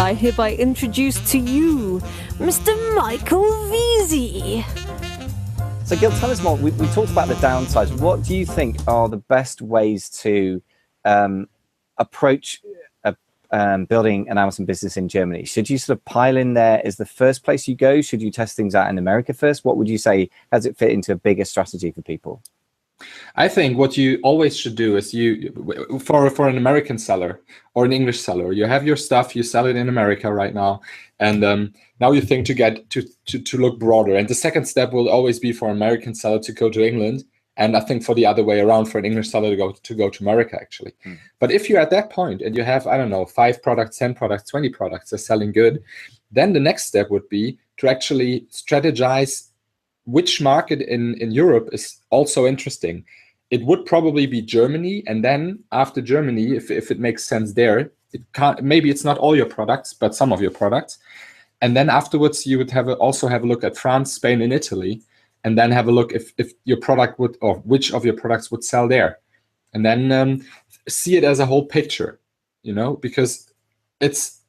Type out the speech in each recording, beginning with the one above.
I hereby introduce to you Mr. Michael Veazey. So Gil, tell us more. We talked about the downsides. What do you think are the best ways to approach building an Amazon business in Germany? Should you sort of pile in there as the first place you go? Should you test things out in America first? What would you say? How does it fit into a bigger strategy for people? I think what you always should do is for an American seller or an English seller, you have your stuff, you sell it in America right now, and now you think to get to look broader. And the second step will always be for an American seller to go to England, and I think for the other way around, for an English seller to go to America actually. But if you're at that point and you have, I don't know, 5 products, 10 products, 20 products are selling good, then the next step would be to actually strategize which market in Europe is also interesting. It would probably be Germany, and then after Germany, if it makes sense there, maybe it's not all your products, but some of your products. And then afterwards, you would also have a look at France, Spain, and Italy, and then have a look if your product would, or which of your products would sell there. And then see it as a whole picture, because it's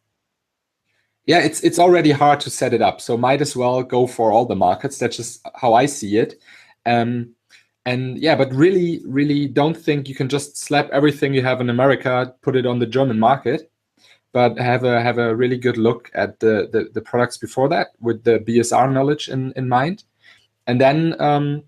already hard to set it up. So might as well go for all the markets. That's just how I see it. But really, really don't think you can just slap everything you have in America, put it on the German market, but have a really good look at the products before that with the BSR knowledge in mind. And then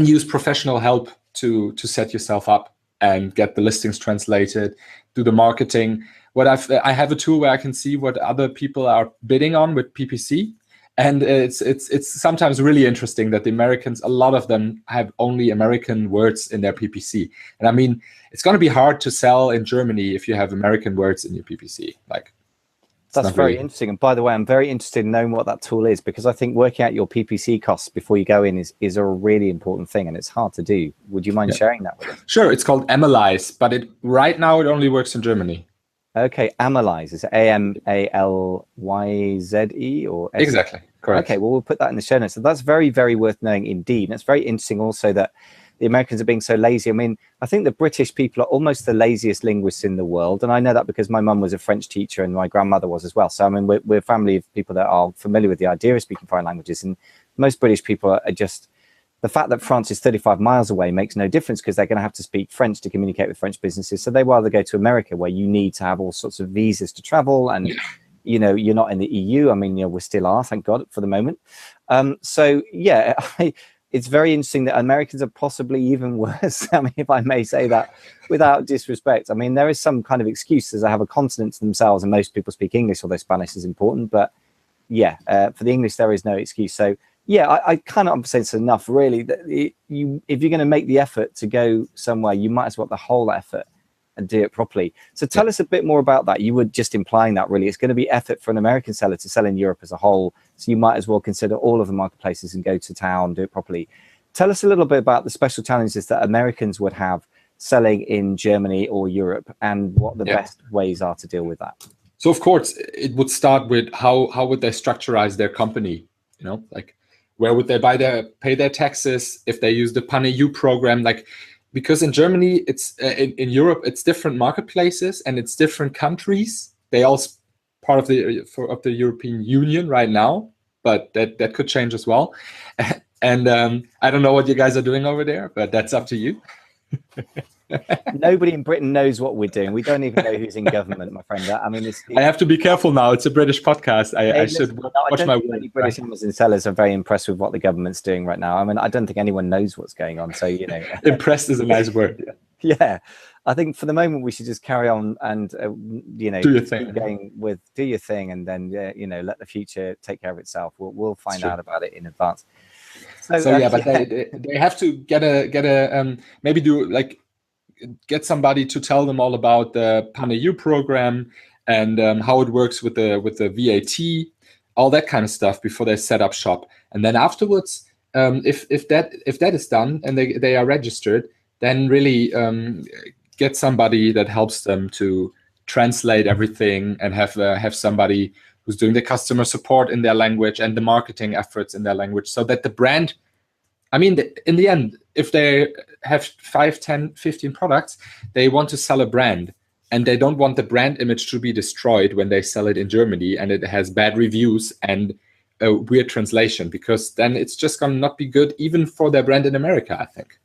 use professional help to set yourself up and get the listings translated, do the marketing. I have a tool where I can see what other people are bidding on with PPC, and it's sometimes really interesting that the Americans, a lot of them have only American words in their PPC, and I mean it's going to be hard to sell in Germany if you have American words in your PPC. That's very interesting. And by the way, I'm very interested in knowing what that tool is, because I think working out your PPC costs before you go in is a really important thing, and it's hard to do. Would you mind sharing that with us? Sure. It's called Analyze, but right now it only works in Germany. Okay, Analyze. Is it AMALYZE or? Exactly, correct. Okay, well, we'll put that in the show notes. So that's very, very worth knowing indeed. And it's very interesting also that the Americans are being so lazy. I mean, I think the British people are almost the laziest linguists in the world. And I know that because my mum was a French teacher and my grandmother was as well. So, I mean, we're a family of people that are familiar with the idea of speaking foreign languages. And most British people are just... The fact that France is 35 miles away makes no difference, because they're going to have to speak French to communicate with French businesses. So they rather go to America, where you need to have all sorts of visas to travel, and you're not in the EU. I mean, we still are, thank God, for the moment. It's very interesting that Americans are possibly even worse. I mean, if I may say that without disrespect. I mean, there is some kind of excuse, as they have a continent to themselves, and most people speak English, although Spanish is important. But for the English, there is no excuse. So. Yeah, I kind of say it's enough, really. That if you're going to make the effort to go somewhere, you might as well the whole effort and do it properly. So tell us a bit more about that. You were just implying that really it's going to be effort for an American seller to sell in Europe as a whole. So you might as well consider all of the marketplaces and go to town, do it properly. Tell us a little bit about the special challenges that Americans would have selling in Germany or Europe, and what the best ways are to deal with that. So of course, it would start with how would they structurize their company? Where would they pay their taxes if they use the PAN-EU program? Because in Germany, it's in Europe, it's different marketplaces and it's different countries. They all part of the European Union right now, but that could change as well. And I don't know what you guys are doing over there, but that's up to you. Nobody in Britain knows what we're doing. We don't even know who's in government, my friend. I mean, I have to be careful now. It's a British podcast. I should watch my words. British Amazon sellers are very impressed with what the government's doing right now. I mean, I don't think anyone knows what's going on. So, impressed is a nice word. Yeah. I think for the moment we should just carry on and do your thing. Do your thing, and then let the future take care of itself. We'll find out about it in advance. But they have to get somebody to tell them all about the PAN-EU program and how it works with the VAT, all that kind of stuff before they set up shop. And then afterwards, if that is done and they are registered, then really get somebody that helps them to translate everything and have somebody who's doing the customer support in their language and the marketing efforts in their language, so that the brand, I mean, in the end, if they have 5, 10, 15 products, they want to sell a brand. and they don't want the brand image to be destroyed when they sell it in Germany and it has bad reviews and a weird translation, because then it's just going to not be good even for their brand in America, I think.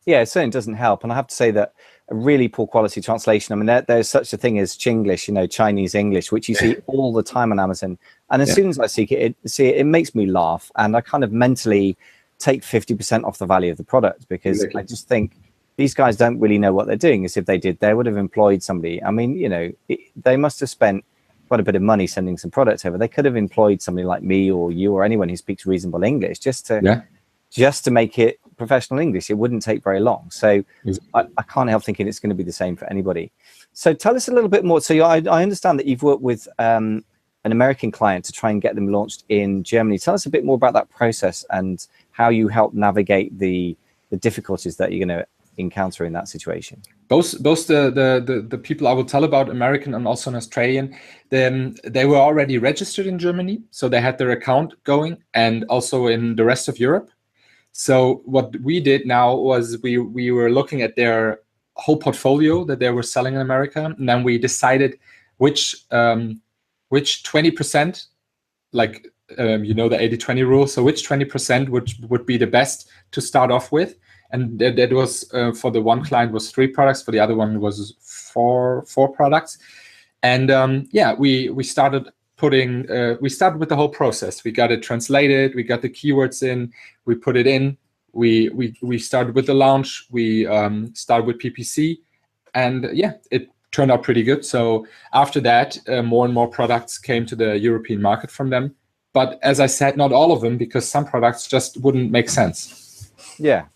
Yeah, it certainly doesn't help. And I have to say that a really poor quality translation, I mean, there's such a thing as Chinglish, you know, Chinese English, which you see all the time on Amazon. And as soon as I see it makes me laugh. And I kind of mentally take 50% off the value of the product, because I just think these guys don't really know what they're doing. As if they did, they would have employed somebody. I mean, you know, they must have spent quite a bit of money sending some products over. They could have employed somebody like me or you or anyone who speaks reasonable English just to make it professional English. It wouldn't take very long. So I can't help thinking it's going to be the same for anybody. So tell us a little bit more. So I understand that you've worked with an American client to try and get them launched in Germany. Tell us a bit more about that process and how you help navigate the difficulties that you're going to encounter in that situation. Both the people I will tell about, American and also an Australian, they were already registered in Germany, so they had their account going, and also in the rest of Europe. So what we did now was we were looking at their whole portfolio that they were selling in America, and then we decided which 20%, like you know, the 80-20 rule. So which 20% would be the best to start off with. And that was for the one client was 3 products, for the other one was four products. And we started we started with the whole process. We got it translated, we got the keywords in, we put it in, we started with the launch, we started with PPC, and it turned out pretty good. So after that, more and more products came to the European market from them. But as I said, not all of them, because some products just wouldn't make sense. Yeah.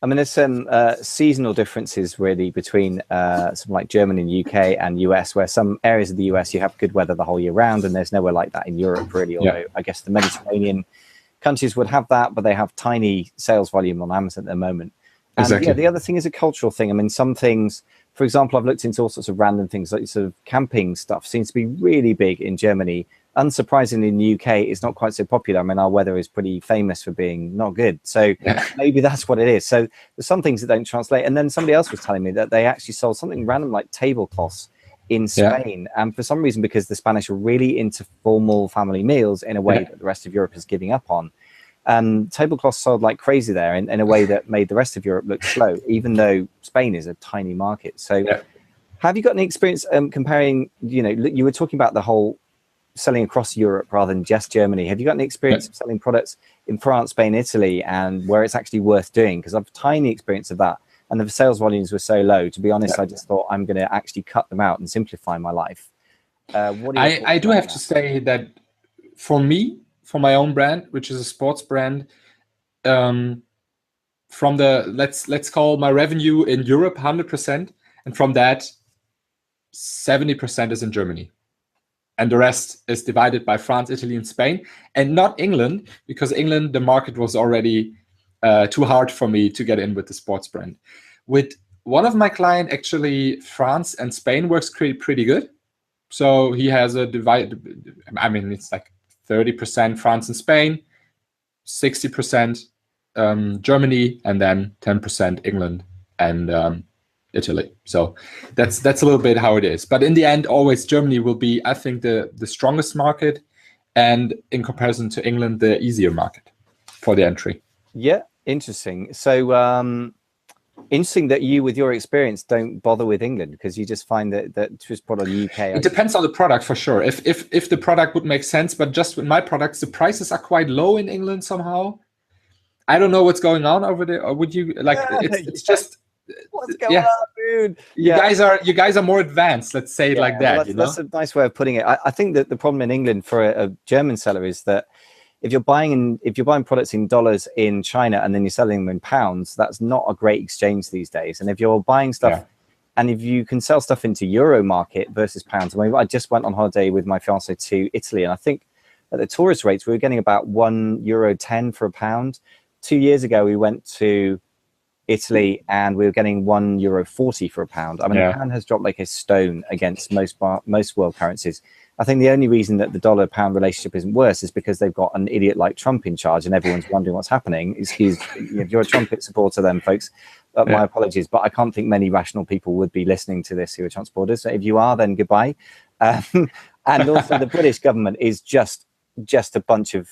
I mean, there's some seasonal differences really between something like Germany and UK and US, where some areas of the US you have good weather the whole year round, and there's nowhere like that in Europe really. Although I guess the Mediterranean countries would have that, but they have tiny sales volume on Amazon at the moment. And exactly. The other thing is a cultural thing. I mean, some things, for example, I've looked into all sorts of random things, like sort of camping stuff seems to be really big in Germany. Unsurprisingly, in the UK, it's not quite so popular. I mean, our weather is pretty famous for being not good. So maybe that's what it is. So there's some things that don't translate. And then somebody else was telling me that they actually sold something random like tablecloths in Spain. And for some reason, because the Spanish are really into formal family meals in a way that the rest of Europe is giving up on, tablecloths sold like crazy there in a way that made the rest of Europe look slow, even though Spain is a tiny market. So have you got any experience comparing, you know, you were talking about the whole selling across Europe rather than just Germany. Have you got any experience of selling products in France, Spain, Italy, and where it's actually worth doing? Because I've tiny experience of that, and the sales volumes were so low. To be honest, I just thought I'm going to actually cut them out and simplify my life. I do have to say that for me, for my own brand, which is a sports brand, from the let's call my revenue in Europe 100%, and from that 70% is in Germany. And the rest is divided by France, Italy, and Spain, and not England, because England, the market was already too hard for me to get in with the sports brand. With one of my clients, actually, France and Spain works pretty good. So he has a divide. I mean, it's like 30% France and Spain, 60% Germany, and then 10% England and Italy. So that's a little bit how it is. But in the end, always Germany will be, I think, the strongest market, and in comparison to England, the easier market for the entry. Yeah, interesting. So interesting that you, with your experience, don't bother with England, because you just find that just put on the UK. It depends on the product for sure. If the product would make sense, but just with my products, the prices are quite low in England somehow. I don't know what's going on over there. Or would you like? It's just. What's going on, dude? You guys are more advanced. Let's say it like that. Well, that's a nice way of putting it. I think that the problem in England for a German seller is that if you're buying products in dollars in China and then you're selling them in pounds, that's not a great exchange these days. And if you're buying stuff, and if you can sell stuff into euro market versus pounds, I mean, I just went on holiday with my fiance to Italy, and I think at the tourist rates we were getting about €1.10 for a pound. 2 years ago we went to Italy, and we were getting €1.40 for a pound. I mean, Yeah. the pound has dropped like a stone against most world currencies. I think the only reason that the dollar-pound relationship isn't worse is because they've got an idiot like Trump in charge, and everyone's wondering what's happening. Excuse, if you're a Trumpet supporter, then folks, my apologies, but I can't think many rational people would be listening to this who are Trump supporters. So if you are, then goodbye. And also, the British government is just a bunch of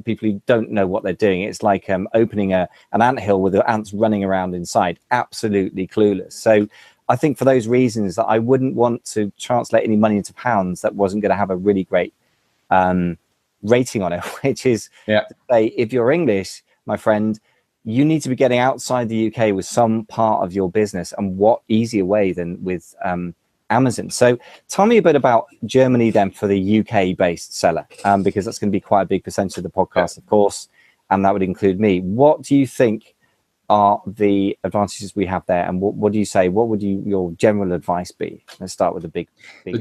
people who don't know what they're doing. It's like opening an anthill with the ants running around inside, absolutely clueless. So I think for those reasons that I wouldn't want to translate any money into pounds that wasn't going to have a really great rating on it, which is to say, if you're English, my friend, you need to be getting outside the UK with some part of your business, and what easier way than with Amazon. So tell me a bit about Germany then for the UK based seller, because that's going to be quite a big percentage of the podcast, of course, and that would include me. What do you think are the advantages we have there, and what do you say, what would your general advice be? Let's start with the big The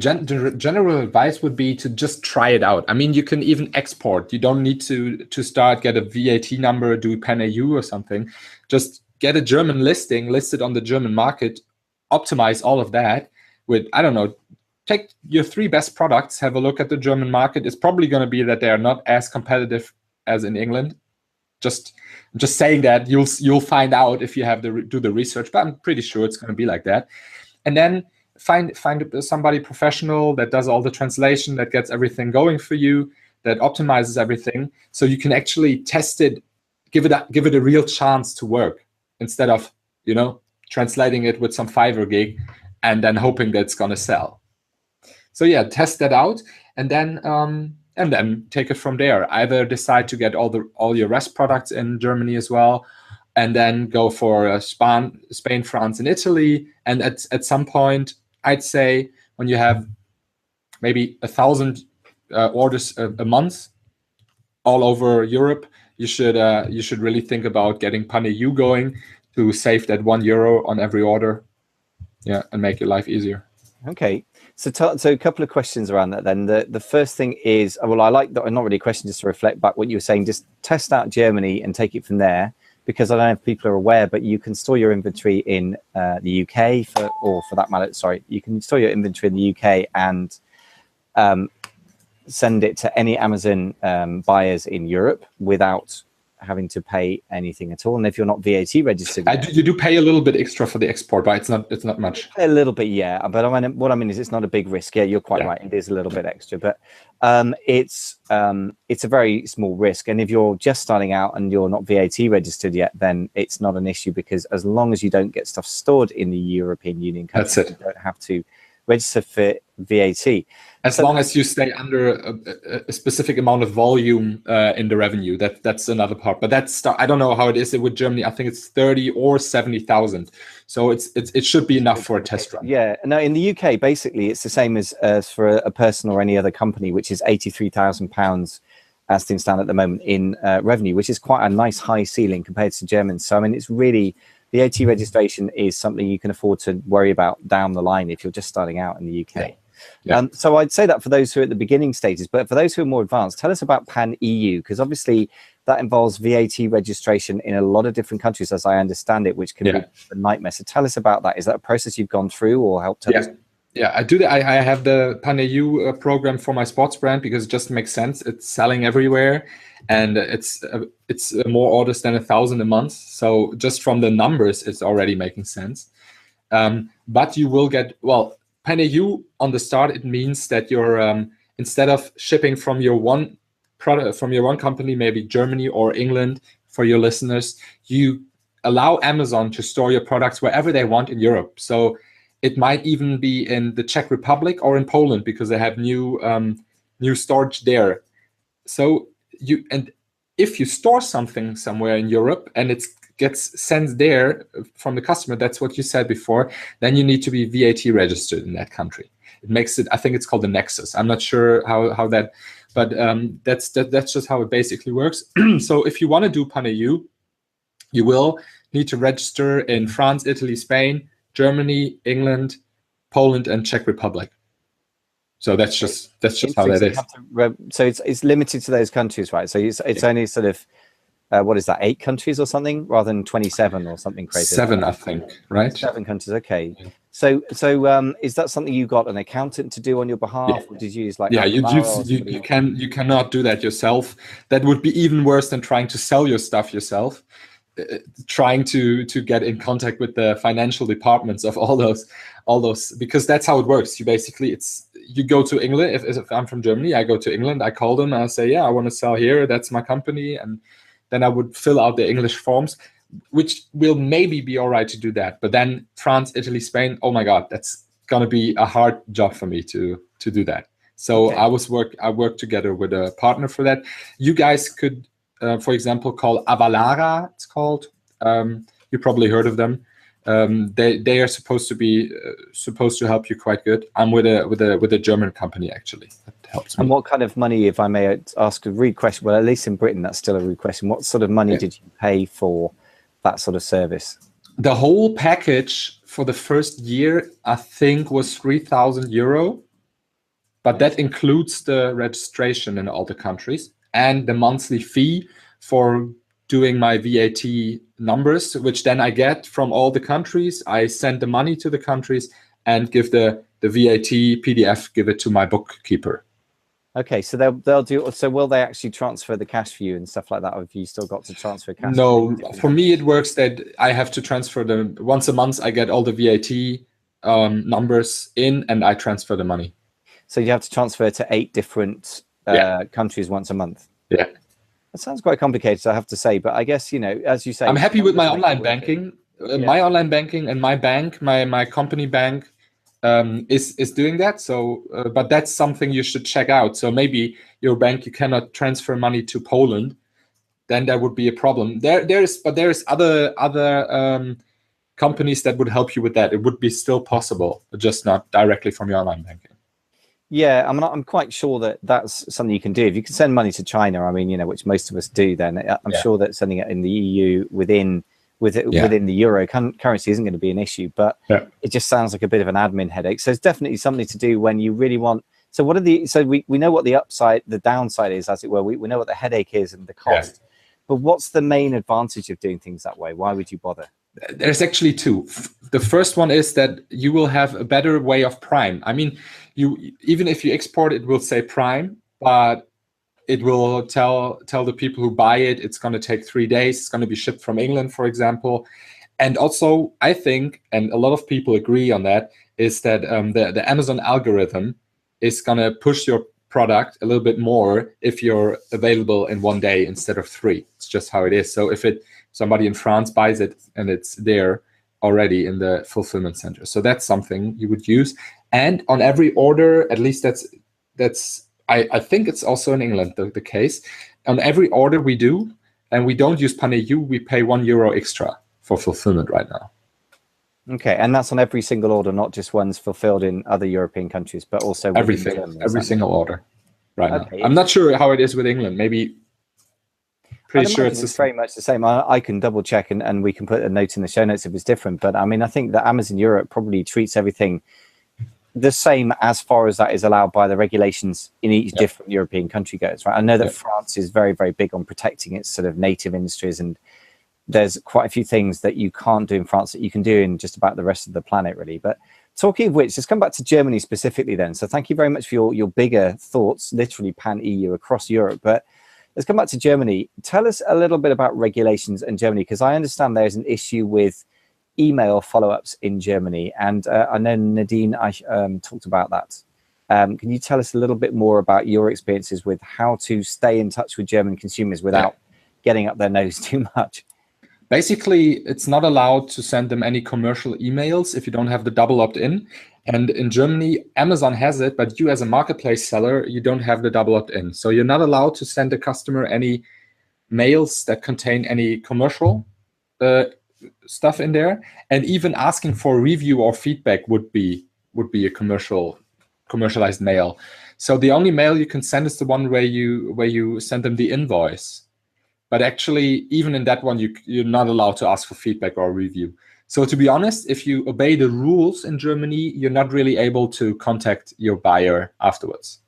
general advice would be to just try it out. I mean, you can even export. You don't need to start, get a VAT number, do pan-EU or something. Just get a German listing, list it on the German market, optimize all of that with, I don't know, take your 3 best products, have a look at the German market. It's probably going to be that they are not as competitive as in England. I'm just saying that you'll find out if you have do the research, but I'm pretty sure it's going to be like that. And then find somebody professional that does all the translation, that gets everything going for you, that optimizes everything, so you can actually test it, give it a real chance to work, instead of translating it with some Fiverr gig and then hoping that it's going to sell. So yeah, test that out, and then take it from there. Either decide to get all your REST products in Germany as well, and then go for Spain, France, and Italy. And at some point, I'd say when you have maybe 1,000 orders a month all over Europe, you should really think about getting pan-EU going to save that €1 on every order, and make your life easier. Okay, so a couple of questions around that then. The first thing is, well, I like that, not really a question, just to reflect back what you were saying, just test out Germany and take it from there, because I don't know if people are aware, but you can store your inventory in the UK, or for that matter, sorry, you can store your inventory in the UK and send it to any Amazon buyers in Europe without having to pay anything at all. And if you're not VAT registered, you do pay a little bit extra for the export, but it's not much. A little bit, yeah. But what I mean is, it's not a big risk. Yeah, you're quite right. It is a little bit extra, but it's a very small risk. And if you're just starting out and you're not VAT registered yet, then it's not an issue, because as long as you don't get stuff stored in the European Union countries, you don't have to register for VAT. As long as you stay under a specific amount of volume in the revenue, that's another part. But I don't know how it is with Germany. I think it's 30 or 70,000. So it should be enough for a test run. Yeah. No, in the UK, basically, it's the same as for a person or any other company, which is £83,000 as things stand at the moment in revenue, which is quite a nice high ceiling compared to Germans. So I mean, it's really, VAT registration is something you can afford to worry about down the line if you're just starting out in the UK. Yeah. So I'd say that for those who are at the beginning stages, but for those who are more advanced, tell us about pan-EU, because obviously that involves VAT registration in a lot of different countries, as I understand it, which can be a nightmare. So tell us about that. Is that a process you've gone through, or helped us? Yeah, I do that. I have the pan-EU program for my sports brand, because it just makes sense. It's selling everywhere, and it's more orders than 1,000 a month. So just from the numbers, it's already making sense. But you will get, pan-EU on the start, it means that you're instead of shipping from your one product, from your one company, maybe Germany or England, for your listeners, you allow Amazon to store your products wherever they want in Europe. So it might even be in the Czech Republic or in Poland, because they have new storage there. So if you store something somewhere in Europe and it gets sent there from the customer, that's what you said before, then you need to be VAT registered in that country. It makes it, I think it's called the nexus. I'm not sure how that, but that's just how it basically works. So if you want to do pan-EU, you will need to register in France, Italy, Spain, Germany, England, Poland, and Czech Republic. So that's just how that is. So it's limited to those countries, right? So it's only sort of what is that, 8 countries or something, rather than 27 or something crazy? 7, I think, right? 7 countries. Okay. So is that something you got an accountant to do on your behalf, or did you use like you cannot do that yourself. That would be even worse than trying to sell your stuff yourself. Trying to get in contact with the financial departments of all those, because that's how it works. You go to England. If I'm from Germany, I go to England, I call them and I say, yeah, I want to sell here, that's my company, and then I would fill out the English forms, which will maybe be all right to do that. But then France, Italy, Spain, oh my God, that's gonna be a hard job for me to do that. So okay. I worked together with a partner for that. You guys could for example, called Avalara, it's called. You probably heard of them. They are supposed to help you quite good. I'm with a German company actually that helps me. And what kind of money, if I may ask a rude question? Well, at least in Britain, that's still a rude question. What sort of money did you pay for that sort of service? The whole package for the first year, I think, was €3,000, but that includes the registration in all the countries and the monthly fee for doing my VAT numbers, which then I get from all the countries. I send the money to the countries and give the VAT PDF, give it to my bookkeeper. Okay, so they'll do. So will they actually transfer the cash for you and stuff like that, or have you still got to transfer cash? No, for me it works that I have to transfer them once a month. I get all the VAT numbers in, and I transfer the money. So you have to transfer to 8 different countries once a month. Yeah. That sounds quite complicated, I have to say, but I guess, as you say, I'm happy with my online banking. My online banking and my bank, my company bank is doing that. So, but that's something you should check out. So maybe your bank, you cannot transfer money to Poland, then there would be a problem. There's other companies that would help you with that. It would be still possible, but just not directly from your online banking. Yeah, I'm quite sure that that's something you can do. If you can send money to China, I mean, which most of us do, then I'm sure that sending it in the EU within the euro currency isn't going to be an issue. But it just sounds like a bit of an admin headache. So it's definitely something to do when you really want. So we know what the downside is, as it were. We know what the headache is and the cost. Yeah. But what's the main advantage of doing things that way? Why would you bother? There's actually 2. The first one is that you will have a better way of prime. I mean, even if you export, it will say prime, but it will tell the people who buy it, it's going to take 3 days. It's going to be shipped from England, for example. And also, I think, and a lot of people agree on that, is that the Amazon algorithm is going to push your product a little bit more if you're available in 1 day instead of 3. It's just how it is. So if somebody in France buys it and it's there already in the fulfillment center. So that's something you would use. And on every order, at least that's I think it's also in England the case. On every order we do, and we don't use Pan-EU, we pay €1 extra for fulfillment right now. Okay, and that's on every single order, not just ones fulfilled in other European countries, but also everything, every single order right now. I'm not sure how it is with England. Maybe pretty sure it's very much the same. I can double check and we can put a note in the show notes if it's different. But I mean, I think that Amazon Europe probably treats everything the same as far as that is allowed by the regulations in each different European country goes, right? I know that France is very, very big on protecting its sort of native industries, and there's quite a few things that you can't do in France that you can do in just about the rest of the planet, really. But talking of which, let's come back to Germany specifically then. So thank you very much for your bigger thoughts, literally pan-EU across Europe. But let's come back to Germany. Tell us a little bit about regulations in Germany, because I understand there's an issue with email follow-ups in Germany. And I know Nadine talked about that. Can you tell us a little bit more about your experiences with how to stay in touch with German consumers without getting up their nose too much? Basically, it's not allowed to send them any commercial emails if you don't have the double opt-in. And in Germany, Amazon has it, but you as a marketplace seller, you don't have the double opt-in. So you're not allowed to send the customer any mails that contain any commercial stuff in there. And even asking for review or feedback would be a commercialized mail. So the only mail you can send is the one where you send them the invoice. But actually, even in that one, you're not allowed to ask for feedback or review. So to be honest, if you obey the rules in Germany, you're not really able to contact your buyer afterwards.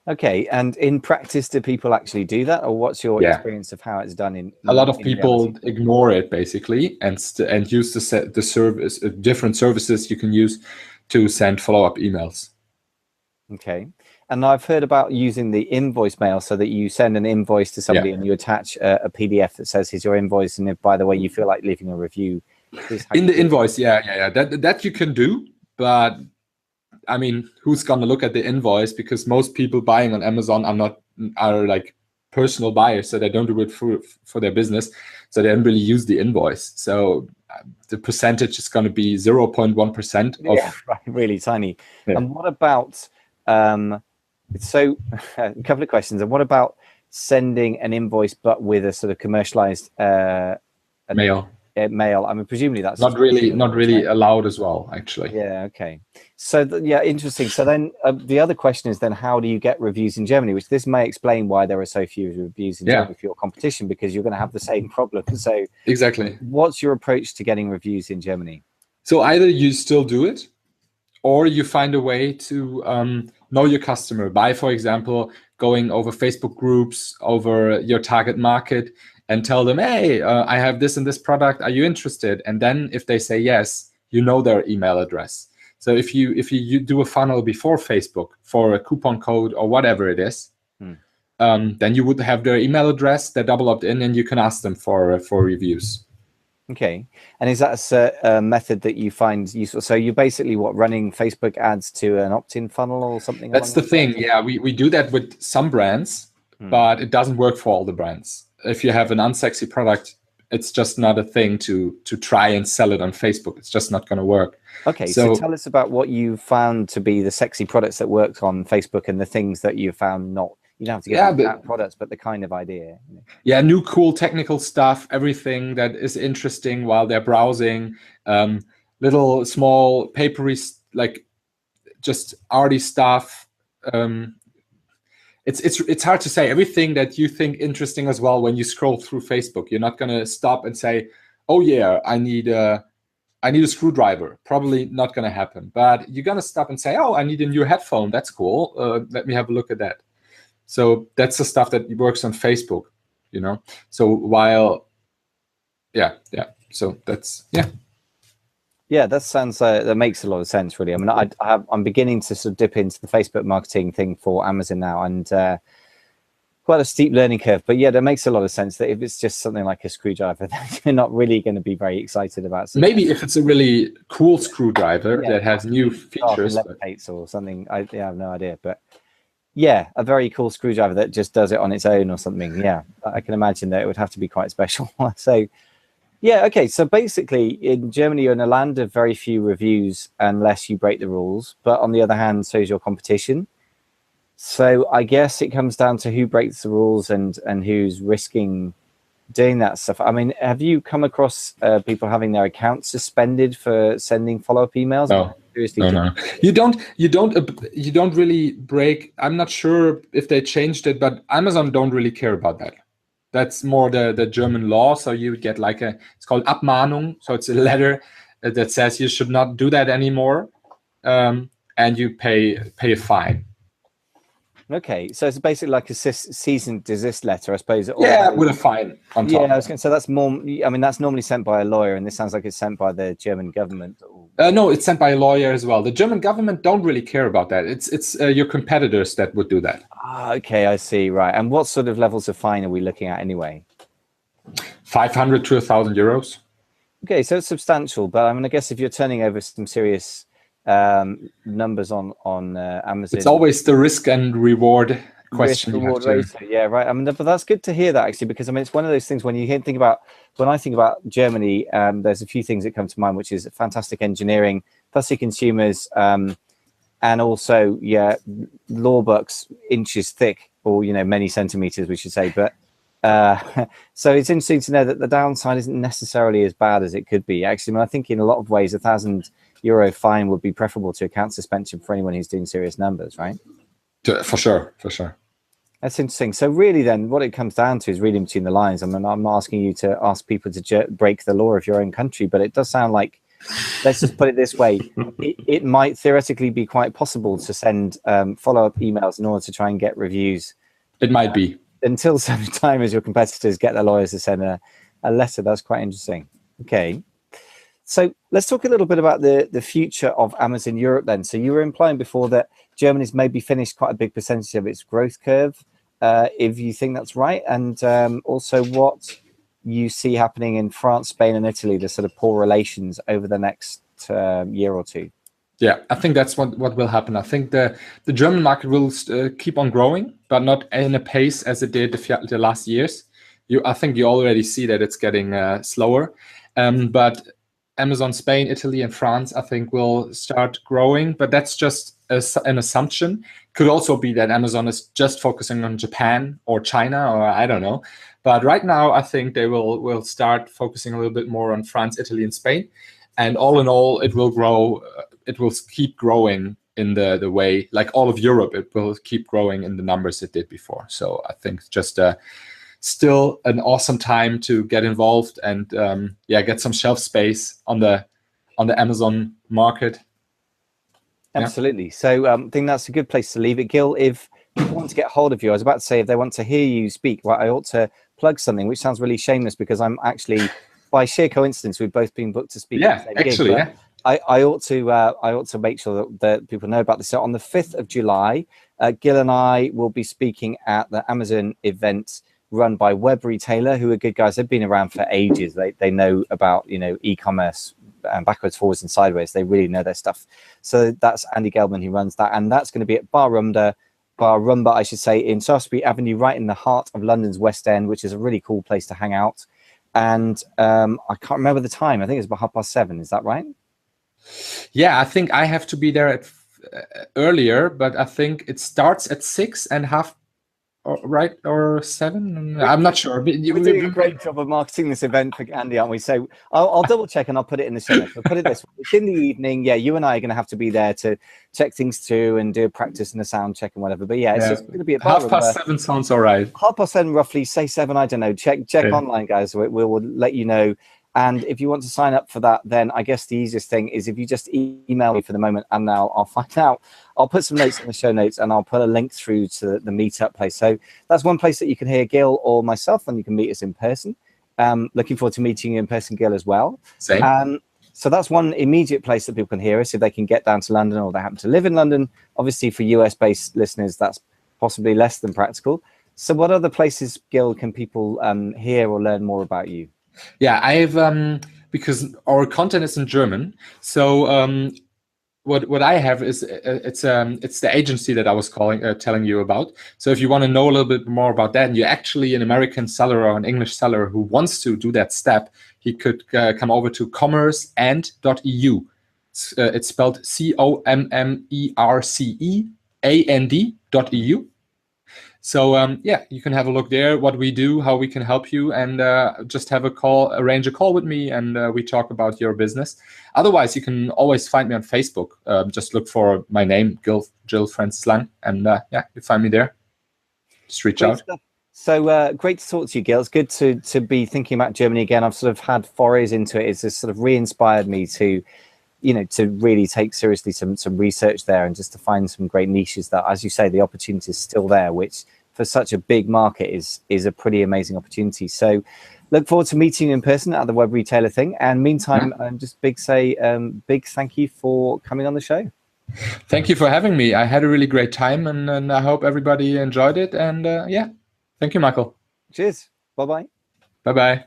Okay, and in practice, do people actually do that, or what's your Yeah. experience of how it's done in A lot of in people reality? ignore it basically, and use the service, different services you can use to send follow-up emails. Okay, and I've heard about using the invoice mail, so that you send an invoice to somebody and you attach a PDF that says, "Here's your invoice," and if, by the way, you feel like leaving a review, here's how In you the do it. invoice, yeah. That you can do, but I mean, who's gonna look at the invoice? Because most people buying on Amazon are like personal buyers, so they don't do it for their business, so they don't really use the invoice. So the percentage is going to be 0.1% of. Yeah, right, really tiny. Yeah. And what about so a couple of questions. And what about sending an invoice but with a sort of commercialized Mail? mail? I mean, presumably that's Not just really right? allowed as well, actually. Yeah, okay. So yeah, interesting. So then the other question is then, how do you get reviews in Germany? Which this may explain why there are so few reviews in Germany for your competition, because you're going to have the same problem. So exactly. what's your approach to getting reviews in Germany? So either you still do it, or you find a way to know your customer by, for example, going over Facebook groups, over your target market, and tell them, hey, I have this and this product. Are you interested? And then if they say yes, you know their email address. So if you do a funnel before Facebook for a coupon code or whatever it is, then you would have their email address, they're double opt in, and you can ask them for reviews. Okay, and is that a method that you find useful? So you're basically running Facebook ads to an opt-in funnel or something? That's the thing. Yeah, we do that with some brands, but it doesn't work for all the brands. If you have an unsexy product, it's just not a thing to try and sell it on Facebook. It's just not going to work. Okay, so tell us about what you found to be the sexy products that worked on Facebook, and the things that you found not. You don't have to get that products, but the kind of idea. Yeah, new cool technical stuff, everything that is interesting while they're browsing, little small papery, like just arty stuff. It's hard to say. Everything that you think interesting as well when you scroll through Facebook. You're not gonna stop and say, "Oh yeah, I need a screwdriver." Probably not gonna happen. But you're gonna stop and say, "Oh, I need a new headphone. That's cool. Let me have a look at that." So that's the stuff that works on Facebook, you know. So while, yeah. So that's Yeah, that sounds that makes a lot of sense, really. I mean, I'm beginning to sort of dip into the Facebook marketing thing for Amazon now, and quite a steep learning curve. But yeah, that makes a lot of sense that if it's just something like a screwdriver, that you're not really going to be very excited about. So maybe if it's a really cool screwdriver that has new features, or something. I have no idea, but yeah, a very cool screwdriver that just does it on its own or something. Yeah, I can imagine that it would have to be quite special. So. Yeah, okay. So basically, in Germany, you're in a land of very few reviews unless you break the rules. But on the other hand, so is your competition. So I guess it comes down to who breaks the rules and who's risking doing that stuff. I mean, have you come across people having their accounts suspended for sending follow-up emails? No. No. You don't really break. I'm not sure if they changed it, but Amazon don't really care about that. That's more the German law. So you get like it's called Abmahnung. So it's a letter that says you should not do that anymore, and you pay a fine. Okay, so it's basically like a cease and desist letter, I suppose. Yeah, with a fine on top. Yeah, I was going to say that's more. I mean, that's normally sent by a lawyer, and this sounds like it's sent by the German government. No, it's sent by a lawyer as well. The German government don't really care about that. It's your competitors that would do that. Ah, okay, I see. Right, and what sort of levels of fine are we looking at anyway? 500 to 1,000 euros. Okay, so it's substantial, but I mean, I guess if you're turning over some serious numbers on Amazon, it's always the risk and reward question. Yeah, right. I mean, but that's good to hear that, actually, because I mean, it's one of those things when I think about Germany, there's a few things that come to mind, which is fantastic engineering, fussy consumers, and also, yeah, law books inches thick, or many centimeters, we should say. But so it's interesting to know that the downside isn't necessarily as bad as it could be. Actually, I mean, I think in a lot of ways, €1,000 fine would be preferable to account suspension for anyone who's doing serious numbers, right? For sure. That's interesting. So really then what it comes down to is reading between the lines. I mean, I'm not asking you to ask people to break the law of your own country, but it does sound like let's just put it this way. It might theoretically be quite possible to send follow-up emails in order to try and get reviews. It might be. Until such time as your competitors get their lawyers to send a letter. That's quite interesting. Okay. So let's talk a little bit about the future of Amazon Europe then. So you were implying before that Germany's maybe finished quite a big percentage of its growth curve, if you think that's right. And also what you see happening in France, Spain and Italy, the sort of poor relations over the next year or two. Yeah, I think that's what will happen. I think the German market will keep on growing, but not in a pace as it did the last years. I think you already see that it's getting slower. But Amazon Spain, Italy, and France, I think, will start growing, but that's just an assumption. Could also be that Amazon is just focusing on Japan or China, or I don't know. But right now, I think they will start focusing a little bit more on France, Italy, and Spain. And all in all, it will grow. It will keep growing in the way, like all of Europe, it will keep growing in the numbers it did before. So I think just still an awesome time to get involved and get some shelf space on the Amazon market. Absolutely. Yeah. So I think that's a good place to leave it. Gil, if people want to get hold of you, I was about to say if they want to hear you speak, well, I ought to plug something, which sounds really shameless because I'm actually, by sheer coincidence, we've both been booked to speak. Yeah, actually, gig, I ought to make sure that people know about this. So on the 5th of July, Gil and I will be speaking at the Amazon event run by Web Retailer, who are good guys. They've been around for ages. They know about, e-commerce and backwards, forwards and sideways. They really know their stuff. So that's Andy Gelman who runs that. And that's going to be at Bar Rumba, I should say, in Shaftesbury Avenue, right in the heart of London's West End, which is a really cool place to hang out. And I can't remember the time. I think it's about 7:30. Is that right? Yeah, I think I have to be there at earlier, but I think it starts at 6 and half. Right, or 7? I'm not sure. We're doing a great job of marketing this event for Andy, aren't we? So I'll double check and I'll put it in the show notes. I'll put it this way. It's in the evening. Yeah, you and I are going to have to be there to check things through and do a practice and a sound check and whatever. But it's just going to be at 7:30 sounds all right. 7:30 roughly, say 7. I don't know. Check online, guys. We will let you know. And if you want to sign up for that, then I guess the easiest thing is if you just email me for the moment, and now I'll find out. I'll put some notes in the show notes, and I'll put a link through to the meetup place. So that's one place that you can hear Gil or myself, and you can meet us in person. Looking forward to meeting you in person, Gil, as well. Same. So that's one immediate place that people can hear us if they can get down to London or they happen to live in London. Obviously, for US-based listeners, that's possibly less than practical. So what other places, Gil, can people hear or learn more about you? Yeah, I've because our content is in German. So what I have is it's the agency that I was telling you about. So if you want to know a little bit more about that, and you're actually an American seller or an English seller who wants to do that step, he could come over to commerceand.eu. It's spelled commerceand.eu. So you can have a look there, what we do, how we can help you, and just arrange a call with me, and we talk about your business. Otherwise, you can always find me on Facebook. Just look for my name, Jill Francis Lang, and you find me there. Just reach out. Stuff. So great to talk to you, Gil. It's good to be thinking about Germany again. I've sort of had forays into it. It's just sort of re-inspired me to really take seriously some research there, and just to find some great niches that, as you say, the opportunity is still there, which for such a big market is a pretty amazing opportunity. So look forward to meeting you in person at the Web Retailer thing. And meantime, just big thank you for coming on the show. Thank you for having me. I had a really great time, and I hope everybody enjoyed it. And thank you, Michael. Cheers. Bye-bye. Bye-bye.